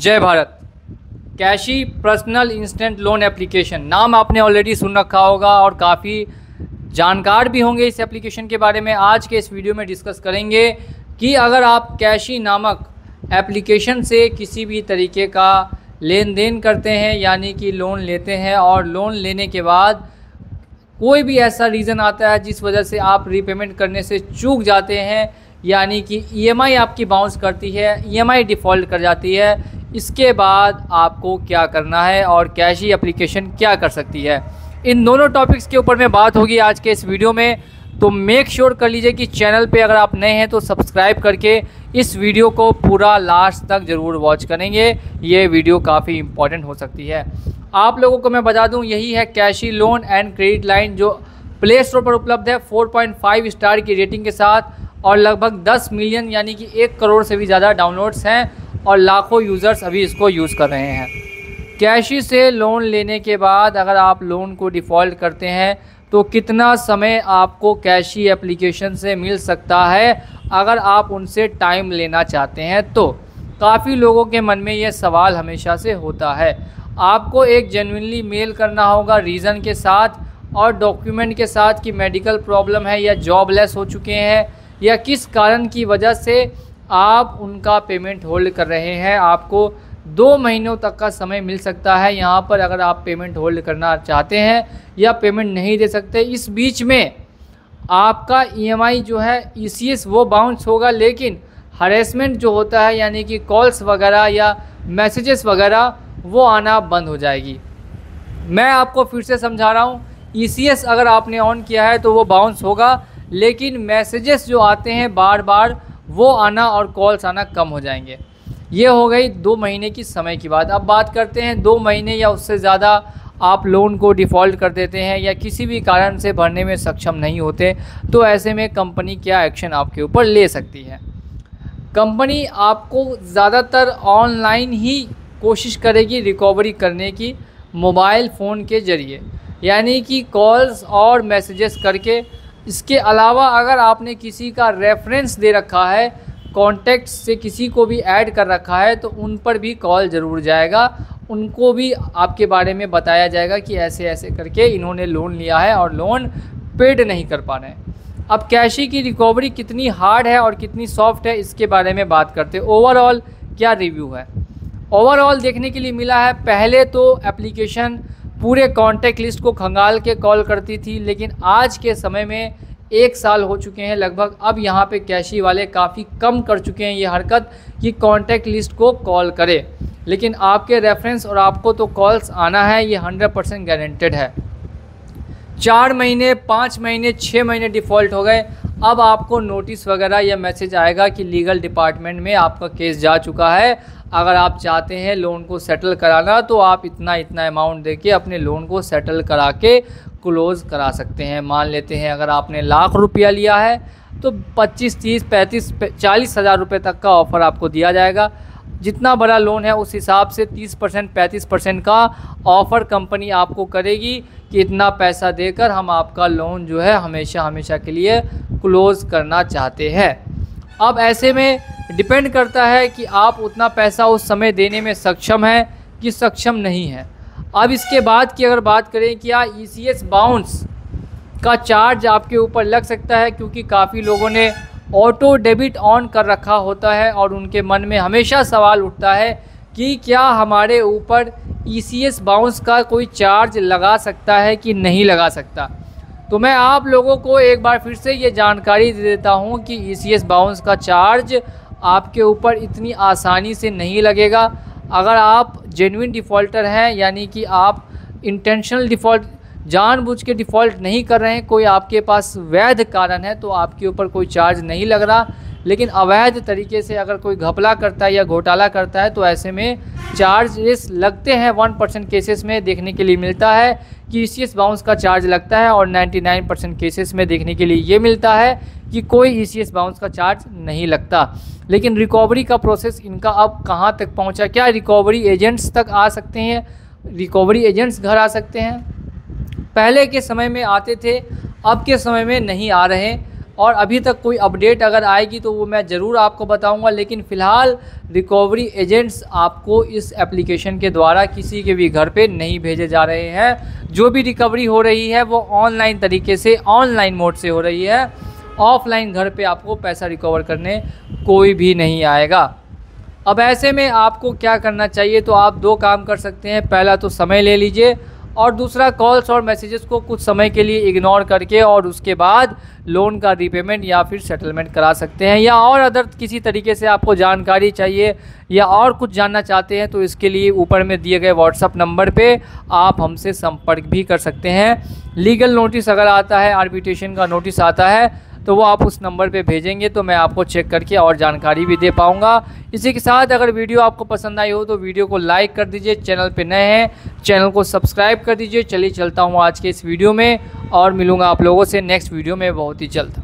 जय Bharat. Cashe personal instant loan application, नाम आपने ऑलरेडी सुन रखा होगा और काफ़ी जानकार भी होंगे इस एप्लीकेशन के बारे में। आज के इस वीडियो में डिस्कस करेंगे कि अगर आप कैशी नामक एप्लीकेशन से किसी भी तरीके का लेन देन करते हैं, यानी कि लोन लेते हैं और लोन लेने के बाद कोई भी ऐसा रीज़न आता है जिस वजह से आप रीपेमेंट करने से चूक जाते हैं, यानी कि ईएमआई आपकी बाउंस करती है, ईएमआई डिफ़ॉल्ट कर जाती है, इसके बाद आपको क्या करना है और कैशी एप्लीकेशन क्या कर सकती है, इन दोनों टॉपिक्स के ऊपर में बात होगी आज के इस वीडियो में। तो मेक श्योर कर लीजिए कि चैनल पे अगर आप नए हैं तो सब्सक्राइब करके इस वीडियो को पूरा लास्ट तक ज़रूर वॉच करेंगे। ये वीडियो काफ़ी इंपॉर्टेंट हो सकती है। आप लोगों को मैं बता दूं, यही है कैशी लोन एंड क्रेडिट लाइन, जो प्ले स्टोर पर उपलब्ध है 4.5 स्टार की रेटिंग के साथ और लगभग 10 मिलियन यानी कि 1 करोड़ से भी ज़्यादा डाउनलोड्स हैं और लाखों यूज़र्स अभी इसको यूज़ कर रहे हैं। कैशी से लोन लेने के बाद अगर आप लोन को डिफ़ॉल्ट करते हैं तो कितना समय आपको कैशी एप्लीकेशन से मिल सकता है अगर आप उनसे टाइम लेना चाहते हैं। तो काफ़ी लोगों के मन में ये सवाल हमेशा से होता है। आपको एक जेन्युइनली मेल करना होगा रीज़न के साथ और डॉक्यूमेंट के साथ कि मेडिकल प्रॉब्लम है या जॉबलेस हो चुके हैं या किस कारण की वजह से आप उनका पेमेंट होल्ड कर रहे हैं। आपको 2 महीनों तक का समय मिल सकता है यहाँ पर अगर आप पेमेंट होल्ड करना चाहते हैं या पेमेंट नहीं दे सकते। इस बीच में आपका ईएमआई जो है ईसीएस वो बाउंस होगा, लेकिन हरेसमेंट जो होता है यानी कि कॉल्स वगैरह या मैसेजेस वगैरह वो आना बंद हो जाएगी। मैं आपको फिर से समझा रहा हूँ, ईसीएस अगर आपने ऑन किया है तो वो बाउंस होगा, लेकिन मैसेजेस जो आते हैं बार बार वो आना और कॉल्स आना कम हो जाएंगे। ये हो गई 2 महीने की समय की बात। अब बात करते हैं 2 महीने या उससे ज़्यादा आप लोन को डिफ़ॉल्ट कर देते हैं या किसी भी कारण से भरने में सक्षम नहीं होते, तो ऐसे में कंपनी क्या एक्शन आपके ऊपर ले सकती है। कंपनी आपको ज़्यादातर ऑनलाइन ही कोशिश करेगी रिकवरी करने की, मोबाइल फ़ोन के ज़रिए, यानी कि कॉल्स और मैसेजेस करके। इसके अलावा अगर आपने किसी का रेफरेंस दे रखा है, कॉन्टैक्ट से किसी को भी ऐड कर रखा है, तो उन पर भी कॉल ज़रूर जाएगा, उनको भी आपके बारे में बताया जाएगा कि ऐसे ऐसे करके इन्होंने लोन लिया है और लोन पेड नहीं कर पा रहे हैं। अब कैशी की रिकवरी कितनी हार्ड है और कितनी सॉफ्ट है इसके बारे में बात करते हैं। ओवरऑल क्या रिव्यू है, ओवरऑल देखने के लिए मिला है। पहले तो एप्लीकेशन पूरे कॉन्टैक्ट लिस्ट को खंगाल के कॉल करती थी, लेकिन आज के समय में 1 साल हो चुके हैं लगभग, अब यहाँ पे कैशी वाले काफ़ी कम कर चुके हैं ये हरकत कि कॉन्टैक्ट लिस्ट को कॉल करे, लेकिन आपके रेफरेंस और आपको तो कॉल्स आना है, ये 100% गारंटेड है। 4 महीने 5 महीने 6 महीने डिफ़ॉल्ट हो गए, अब आपको नोटिस वगैरह या मैसेज आएगा कि लीगल डिपार्टमेंट में आपका केस जा चुका है। अगर आप चाहते हैं लोन को सेटल कराना तो आप इतना इतना अमाउंट देके अपने लोन को सेटल करा के क्लोज़ करा सकते हैं। मान लेते हैं अगर आपने लाख रुपया लिया है तो 25, 30, 35, 40 हज़ार रुपये तक का ऑफ़र आपको दिया जाएगा। जितना बड़ा लोन है उस हिसाब से 30%, 35% का ऑफ़र कंपनी आपको करेगी कि इतना पैसा देकर हम आपका लोन जो है हमेशा हमेशा के लिए क्लोज़ करना चाहते हैं। अब ऐसे में डिपेंड करता है कि आप उतना पैसा उस समय देने में सक्षम हैं कि सक्षम नहीं है। अब इसके बाद की अगर बात करें कि क्या ईसीएस बाउंस का चार्ज आपके ऊपर लग सकता है, क्योंकि काफ़ी लोगों ने ऑटो डेबिट ऑन कर रखा होता है और उनके मन में हमेशा सवाल उठता है कि क्या हमारे ऊपर ईसीएस बाउंस का कोई चार्ज लगा सकता है कि नहीं लगा सकता। तो मैं आप लोगों को एक बार फिर से ये जानकारी दे देता हूँ कि ईसीएस बाउंस का चार्ज आपके ऊपर इतनी आसानी से नहीं लगेगा। अगर आप जेन्युइन डिफ़ॉल्टर हैं, यानी कि आप इंटेंशनल डिफ़ॉल्ट, जानबूझ के डिफ़ॉल्ट नहीं कर रहे हैं, कोई आपके पास वैध कारण है तो आपके ऊपर कोई चार्ज नहीं लग रहा। लेकिन अवैध तरीके से अगर कोई घपला करता है या घोटाला करता है तो ऐसे में चार्जेस लगते हैं। 1% केसेस में देखने के लिए मिलता है कि ईसीएस बाउंस का चार्ज लगता है और 99% केसेस में देखने के लिए ये मिलता है कि कोई ईसीएस बाउंस का चार्ज नहीं लगता। लेकिन रिकवरी का प्रोसेस इनका अब कहाँ तक पहुँचा, क्या रिकवरी एजेंट्स तक आ सकते हैं, रिकवरी एजेंट्स घर आ सकते हैं? पहले के समय में आते थे, अब के समय में नहीं आ रहे। और अभी तक कोई अपडेट अगर आएगी तो वो मैं ज़रूर आपको बताऊंगा। लेकिन फ़िलहाल रिकवरी एजेंट्स आपको इस एप्लीकेशन के द्वारा किसी के भी घर पे नहीं भेजे जा रहे हैं। जो भी रिकवरी हो रही है वो ऑनलाइन तरीके से, ऑनलाइन मोड से हो रही है। ऑफलाइन घर पे आपको पैसा रिकवर करने कोई भी नहीं आएगा। अब ऐसे में आपको क्या करना चाहिए, तो आप दो काम कर सकते हैं। पहला तो समय ले लीजिए और दूसरा कॉल्स और मैसेजेस को कुछ समय के लिए इग्नोर करके और उसके बाद लोन का रीपेमेंट या फिर सेटलमेंट करा सकते हैं। या और अदर किसी तरीके से आपको जानकारी चाहिए या और कुछ जानना चाहते हैं तो इसके लिए ऊपर में दिए गए व्हाट्सअप नंबर पे आप हमसे संपर्क भी कर सकते हैं। लीगल नोटिस अगर आता है, आर्बिट्रेशन का नोटिस आता है तो वो आप उस नंबर पे भेजेंगे तो मैं आपको चेक करके और जानकारी भी दे पाऊँगा। इसी के साथ अगर वीडियो आपको पसंद आई हो तो वीडियो को लाइक कर दीजिए। चैनल पे नए हैं चैनल को सब्सक्राइब कर दीजिए। चलिए चलता हूँ आज के इस वीडियो में और मिलूँगा आप लोगों से नेक्स्ट वीडियो में बहुत ही जल्द।